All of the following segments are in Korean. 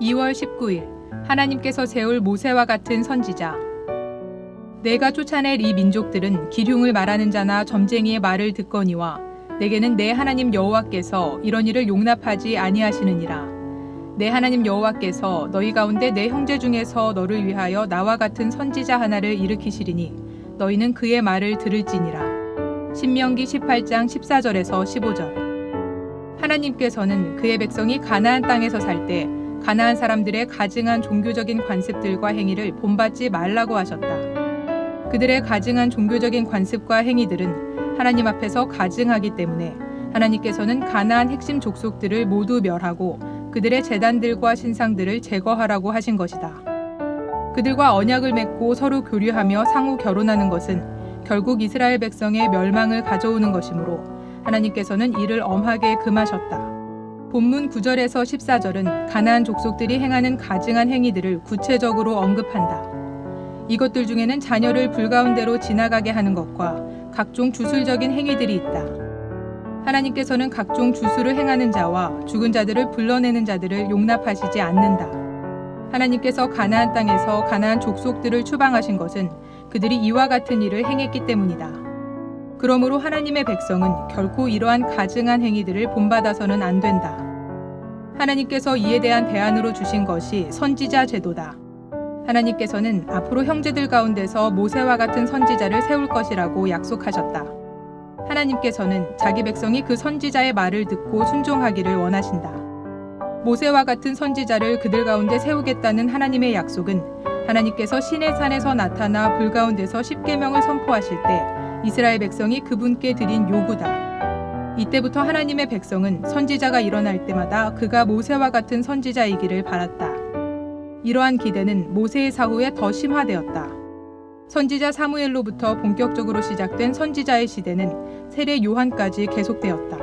2월 19일 하나님께서 세울 모세와 같은 선지자. 내가 쫓아낼 이 민족들은 기륭을 말하는 자나 점쟁이의 말을 듣거니와 내게는 내 하나님 여호와께서 이런 일을 용납하지 아니하시느니라. 내 하나님 여호와께서 너희 가운데 내 형제 중에서 너를 위하여 나와 같은 선지자 하나를 일으키시리니 너희는 그의 말을 들을지니라. 신명기 18장 14절에서 15절. 하나님께서는 그의 백성이 가나안 땅에서 살 때 가나안 사람들의 가증한 종교적인 관습들과 행위를 본받지 말라고 하셨다. 그들의 가증한 종교적인 관습과 행위들은 하나님 앞에서 가증하기 때문에 하나님께서는 가나안 핵심 족속들을 모두 멸하고 그들의 제단들과 신상들을 제거하라고 하신 것이다. 그들과 언약을 맺고 서로 교류하며 상호 결혼하는 것은 결국 이스라엘 백성의 멸망을 가져오는 것이므로 하나님께서는 이를 엄하게 금하셨다. 본문 9절에서 14절은 가나안 족속들이 행하는 가증한 행위들을 구체적으로 언급한다. 이것들 중에는 자녀를 불가운데로 지나가게 하는 것과 각종 주술적인 행위들이 있다. 하나님께서는 각종 주술을 행하는 자와 죽은 자들을 불러내는 자들을 용납하시지 않는다. 하나님께서 가나안 땅에서 가나안 족속들을 추방하신 것은 그들이 이와 같은 일을 행했기 때문이다. 그러므로 하나님의 백성은 결코 이러한 가증한 행위들을 본받아서는 안 된다. 하나님께서 이에 대한 대안으로 주신 것이 선지자 제도다. 하나님께서는 앞으로 형제들 가운데서 모세와 같은 선지자를 세울 것이라고 약속하셨다. 하나님께서는 자기 백성이 그 선지자의 말을 듣고 순종하기를 원하신다. 모세와 같은 선지자를 그들 가운데 세우겠다는 하나님의 약속은 하나님께서 시내산에서 나타나 불 가운데서 십계명을 선포하실 때 이스라엘 백성이 그분께 드린 요구다. 이때부터 하나님의 백성은 선지자가 일어날 때마다 그가 모세와 같은 선지자이기를 바랐다. 이러한 기대는 모세의 사후에 더 심화되었다. 선지자 사무엘로부터 본격적으로 시작된 선지자의 시대는 세례 요한까지 계속되었다.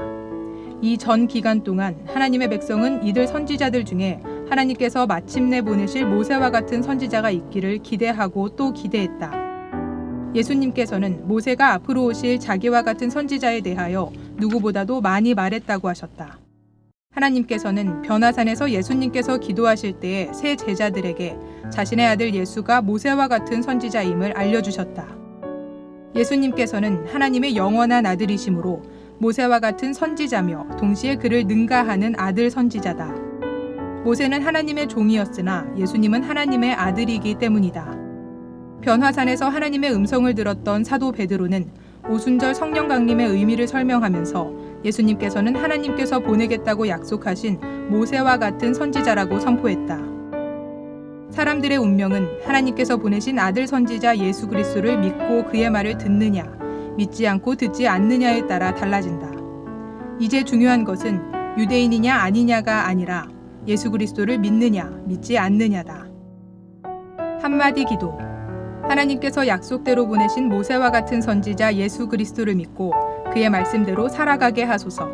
이 전 기간 동안 하나님의 백성은 이들 선지자들 중에 하나님께서 마침내 보내실 모세와 같은 선지자가 있기를 기대하고 또 기대했다. 예수님께서는 모세가 앞으로 오실 자기와 같은 선지자에 대하여 누구보다도 많이 말했다고 하셨다. 하나님께서는 변화산에서 예수님께서 기도하실 때에 세 제자들에게 자신의 아들 예수가 모세와 같은 선지자임을 알려주셨다. 예수님께서는 하나님의 영원한 아들이시므로 모세와 같은 선지자며 동시에 그를 능가하는 아들 선지자다. 모세는 하나님의 종이었으나 예수님은 하나님의 아들이기 때문이다. 변화산에서 하나님의 음성을 들었던 사도 베드로는 오순절 성령 강림의 의미를 설명하면서 예수님께서는 하나님께서 보내겠다고 약속하신 모세와 같은 선지자라고 선포했다. 사람들의 운명은 하나님께서 보내신 아들 선지자 예수 그리스도를 믿고 그의 말을 듣느냐, 믿지 않고 듣지 않느냐에 따라 달라진다. 이제 중요한 것은 유대인이냐 아니냐가 아니라 예수 그리스도를 믿느냐, 믿지 않느냐다. 한마디 기도. 하나님께서 약속대로 보내신 모세와 같은 선지자 예수 그리스도를 믿고 그의 말씀대로 살아가게 하소서.